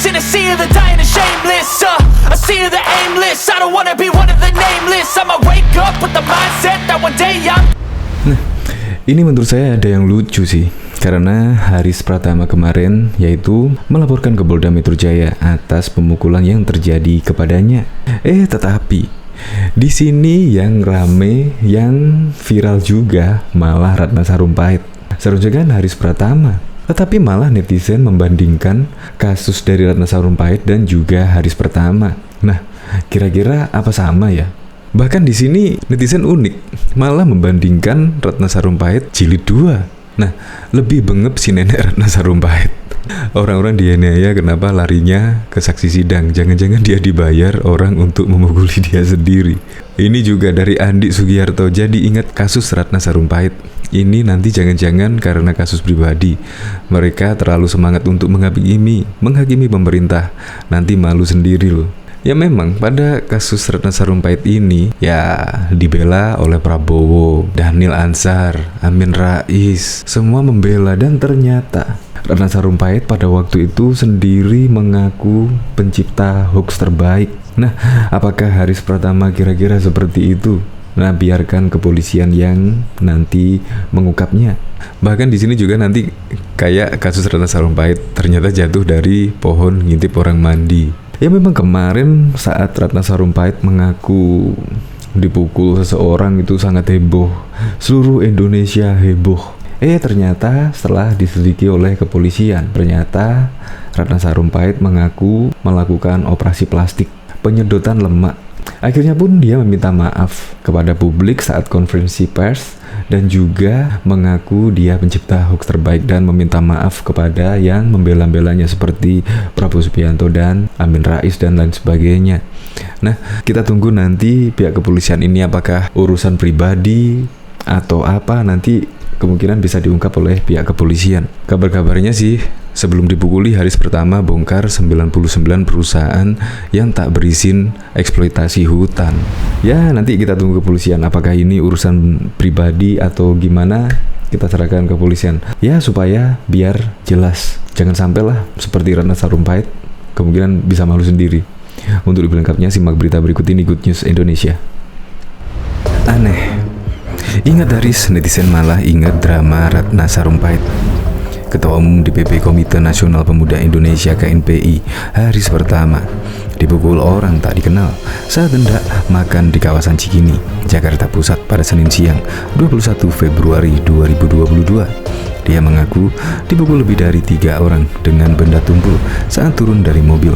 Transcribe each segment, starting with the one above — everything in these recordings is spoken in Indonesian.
aimless in a sea of the dying and shameless. A sea of the aimless. I don't wanna be one of the nameless. I'ma wake up with the mindset that one day I'm. Nah, ini menurut saya ada yang lucu sih. Karena Haris Pratama kemarin yaitu melaporkan ke Polda Metro Jaya atas pemukulan yang terjadi kepadanya. Tetapi di sini yang rame, yang viral juga malah Ratna Sarumpait. Seharusnya kan Haris Pratama. Tetapi malah netizen membandingkan kasus dari Ratna Sarumpait dan juga Haris Pratama. Nah, kira-kira apa sama ya? Bahkan di sini netizen unik, malah membandingkan Ratna Sarumpait jilid 2. Nah, lebih bengep si nenek Ratna Sarumpait. Orang-orang dianiaya kenapa larinya ke saksi sidang. Jangan-jangan dia dibayar orang untuk memukuli dia sendiri. Ini juga dari Andi Sugiarto. Jadi ingat kasus Ratna Sarumpait. Ini nanti jangan-jangan karena kasus pribadi. Mereka terlalu semangat untuk menghakimi pemerintah. Nanti malu sendiri loh. Ya memang pada kasus Ratna Sarumpait ini ya dibela oleh Prabowo, Dhanil Ansar, Amin Rais, semua membela dan ternyata Ratna Sarumpait pada waktu itu sendiri mengaku pencipta hoax terbaik. Nah, apakah Haris Pratama kira-kira seperti itu? Nah, biarkan kepolisian yang nanti mengungkapnya. Bahkan di sini juga nanti kayak kasus Ratna Sarumpait ternyata jatuh dari pohon ngintip orang mandi. Ya memang kemarin saat Ratna Sarumpait mengaku dipukul seseorang itu sangat heboh. Seluruh Indonesia heboh. Ternyata setelah diselidiki oleh kepolisian, ternyata Ratna Sarumpait mengaku melakukan operasi plastik penyedotan lemak. Akhirnya pun dia meminta maaf kepada publik saat konferensi pers dan juga mengaku dia pencipta hoax terbaik dan meminta maaf kepada yang membela-belanya seperti Prabowo Subianto dan Amin Rais dan lain sebagainya. Nah, kita tunggu nanti pihak kepolisian ini apakah urusan pribadi atau apa, nanti kemungkinan bisa diungkap oleh pihak kepolisian. Kabar-kabarnya sih sebelum dipukuli Haris Pratama bongkar 99 perusahaan yang tak berizin eksploitasi hutan. Ya nanti kita tunggu kepolisian apakah ini urusan pribadi atau gimana, kita serahkan ke kepolisian. Ya supaya biar jelas, jangan sampailah seperti Ratna Sarumpait kemungkinan bisa malu sendiri. Untuk lebih lengkapnya simak berita berikut ini Good News Indonesia. Aneh. Ingat Haris, netizen malah ingat drama Ratna Sarumpait. Ketua Umum DPP Komite Nasional Pemuda Indonesia KNPI, Haris Pratama, dipukul orang tak dikenal saat hendak makan di kawasan Cikini, Jakarta Pusat pada Senin siang, 21 Februari 2022. Dia mengaku dipukul lebih dari 3 orang dengan benda tumpul saat turun dari mobil.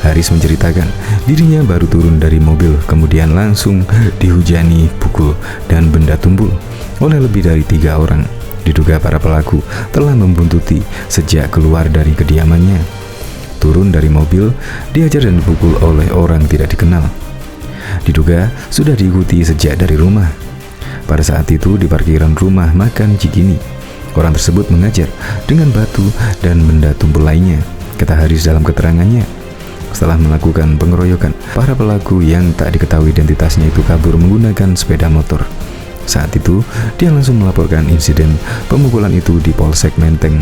Haris menceritakan dirinya baru turun dari mobil, kemudian langsung dihujani pukul dan benda tumpul oleh lebih dari 3 orang. Diduga para pelaku telah membuntuti sejak keluar dari kediamannya. Turun dari mobil, diajar dan dipukul oleh orang tidak dikenal. Diduga sudah diikuti sejak dari rumah. Pada saat itu di parkiran rumah makan Cikini, orang tersebut mengajar dengan batu dan benda tumpul lainnya, kata Haris dalam keterangannya. Setelah melakukan pengeroyokan, para pelaku yang tak diketahui identitasnya itu kabur menggunakan sepeda motor. Saat itu, dia langsung melaporkan insiden pemukulan itu di Polsek Menteng.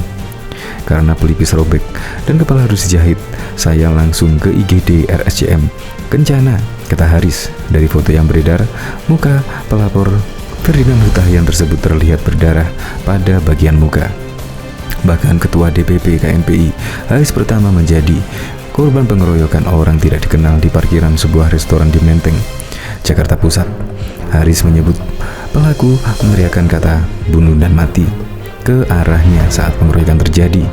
Karena pelipis robek dan kepala harus dijahit, saya langsung ke IGD RSCM Kencana, kata Haris. Dari foto yang beredar, muka pelapor Ferdinand Hutahian tersebut terlihat berdarah pada bagian muka. Bahkan Ketua DPP KNPI, Haris Pratama menjadi korban pengeroyokan orang tidak dikenal di parkiran sebuah restoran di Menteng, Jakarta Pusat. Haris menyebut pelaku meneriakkan kata bunuh dan mati ke arahnya saat pengeroyokan terjadi.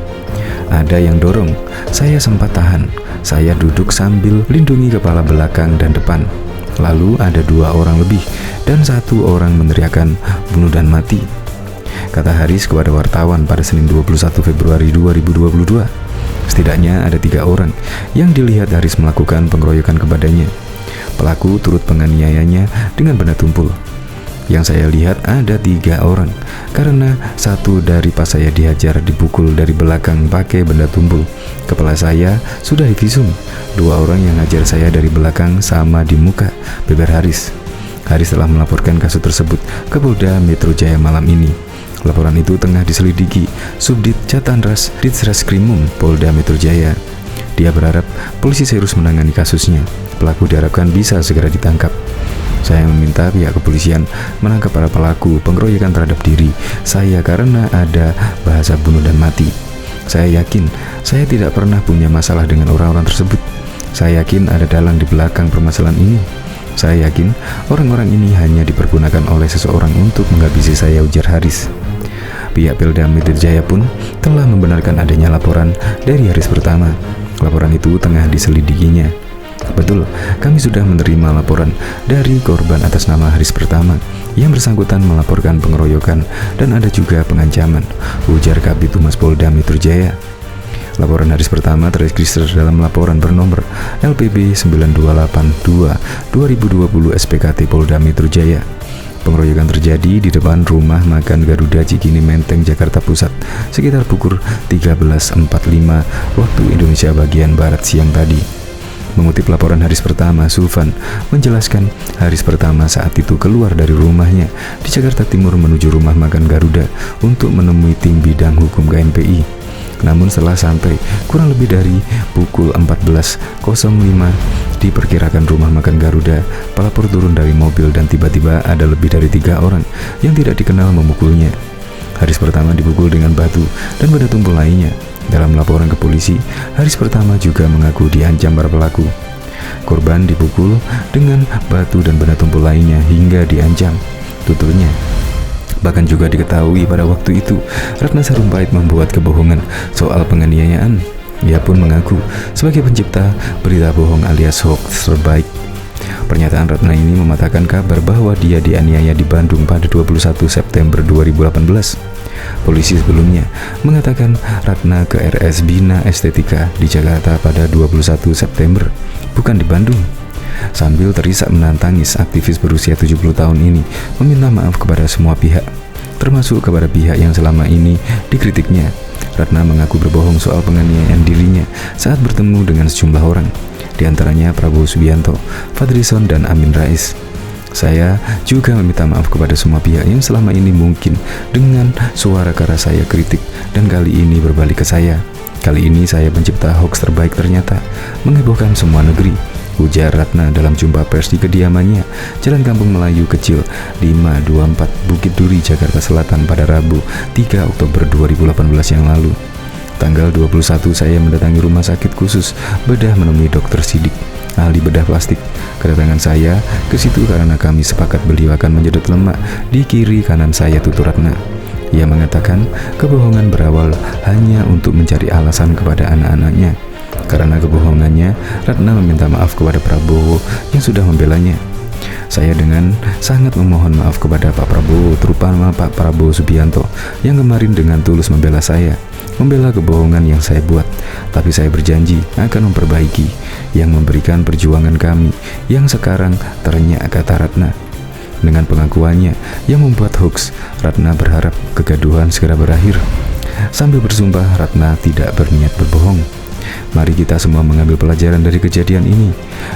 Ada yang dorong, saya sempat tahan. Saya duduk sambil lindungi kepala belakang dan depan. Lalu ada 2 orang lebih dan 1 orang meneriakkan bunuh dan mati, kata Haris kepada wartawan pada Senin 21 Februari 2022. Setidaknya ada 3 orang yang dilihat Haris melakukan pengeroyokan kepadanya. Pelaku turut menganiayanya dengan benda tumpul. Yang saya lihat ada 3 orang, karena 1 dari pas saya dihajar dipukul dari belakang pakai benda tumpul. Kepala saya sudah divisum. 2 orang yang hajar saya dari belakang sama di muka, beber Haris. Haris telah melaporkan kasus tersebut ke Polda Metro Jaya malam ini. Laporan itu tengah diselidiki Subdit Catanras Ditreskrimum Polda Metro Jaya. Dia berharap polisi serius menangani kasusnya. Pelaku diharapkan bisa segera ditangkap. Saya meminta pihak kepolisian menangkap para pelaku pengeroyokan terhadap diri saya karena ada bahasa bunuh dan mati. Saya yakin saya tidak pernah punya masalah dengan orang-orang tersebut. Saya yakin ada dalang di belakang permasalahan ini. Saya yakin orang-orang ini hanya dipergunakan oleh seseorang untuk menghabisi saya, ujar Haris. Pihak Polda Metro Jaya pun telah membenarkan adanya laporan dari Haris pertama. Laporan itu tengah diselidikinya. Betul, kami sudah menerima laporan dari korban atas nama Haris pertama yang bersangkutan melaporkan pengeroyokan dan ada juga pengancaman, ujar Kabid Humas Polda Metro Jaya. Laporan Haris pertama terregister dalam laporan bernomor LPB 9282/2020 SPKT Polda Metro Jaya. Pengeroyokan terjadi di depan rumah makan Garuda Cikini Menteng, Jakarta Pusat sekitar pukul 13.45 waktu Indonesia bagian Barat siang tadi. Mengutip laporan Haris pertama, Sulvan menjelaskan Haris pertama saat itu keluar dari rumahnya di Jakarta Timur menuju rumah makan Garuda untuk menemui tim bidang hukum KNPI. Namun setelah sampai kurang lebih dari pukul 14.05 diperkirakan rumah makan Garuda, pelapor turun dari mobil dan tiba-tiba ada lebih dari 3 orang yang tidak dikenal memukulnya. Haris pertama dipukul dengan batu dan benda tumpul lainnya. Dalam laporan ke polisi, Haris pertama juga mengaku diancam para pelaku. Korban dipukul dengan batu dan benda tumpul lainnya hingga diancam, tuturnya. Bahkan juga diketahui pada waktu itu Ratna Sarumpait membuat kebohongan soal penganiayaan. Ia pun mengaku sebagai pencipta berita bohong alias hoax terbaik. Pernyataan Ratna ini mematahkan kabar bahwa dia dianiaya di Bandung pada 21 September 2018. Polisi sebelumnya mengatakan Ratna ke RS Bina Estetika di Jakarta pada 21 September, bukan di Bandung. Sambil terisak menahan tangis, aktivis berusia 70 tahun ini meminta maaf kepada semua pihak, termasuk kepada pihak yang selama ini dikritiknya. Ratna mengaku berbohong soal penganiayaan dirinya saat bertemu dengan sejumlah orang, diantaranya Prabowo Subianto, Fadlizon, dan Amin Rais. Saya juga meminta maaf kepada semua pihak yang selama ini mungkin dengan suara keras saya kritik dan kali ini berbalik ke saya. Kali ini saya pencipta hoax terbaik ternyata menghebohkan semua negeri, ujar Ratna dalam jumpa pers di kediamannya Jalan Kampung Melayu Kecil 524 Bukit Duri, Jakarta Selatan pada Rabu 3 Oktober 2018 yang lalu. Tanggal 21 saya mendatangi rumah sakit khusus bedah menemui Dr. Sidik, ahli bedah plastik. Kedatangan saya ke situ karena kami sepakat beliau akan menyedot lemak di kiri kanan saya, tutur Ratna. Ia mengatakan kebohongan berawal hanya untuk mencari alasan kepada anak-anaknya. Karena kebohongannya, Ratna meminta maaf kepada Prabowo yang sudah membelanya. Saya dengan sangat memohon maaf kepada Pak Prabowo, terutama Pak Prabowo Subianto yang kemarin dengan tulus membela saya, membela kebohongan yang saya buat. Tapi saya berjanji akan memperbaiki yang memberikan perjuangan kami yang sekarang ternyata, kata Ratna. Dengan pengakuannya yang membuat hoax, Ratna berharap kegaduhan segera berakhir. Sambil bersumpah, Ratna tidak berniat berbohong. Mari kita semua mengambil pelajaran dari kejadian ini.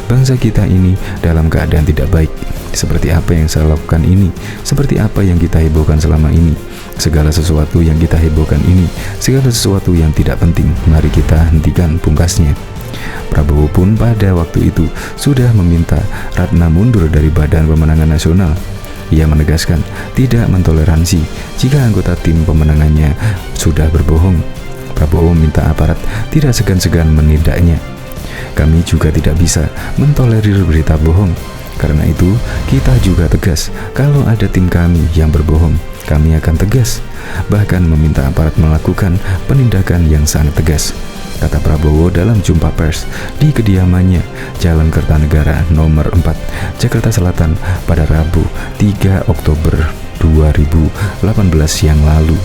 Bangsa kita ini dalam keadaan tidak baik. Seperti apa yang saya lakukan ini, seperti apa yang kita hebohkan selama ini. Segala sesuatu yang kita hebohkan ini, segala sesuatu yang tidak penting, mari kita hentikan, pungkasnya. Prabowo pun pada waktu itu sudah meminta Ratna mundur dari Badan Pemenangan Nasional. Ia menegaskan tidak mentoleransi jika anggota tim pemenangannya sudah berbohong. Prabowo minta aparat tidak segan-segan menindaknya. Kami juga tidak bisa mentolerir berita bohong. Karena itu, kita juga tegas. Kalau ada tim kami yang berbohong, kami akan tegas. Bahkan meminta aparat melakukan penindakan yang sangat tegas, kata Prabowo dalam jumpa pers di kediamannya Jalan Kertanegara nomor 4, Jakarta Selatan pada Rabu 3 Oktober 2018 yang lalu.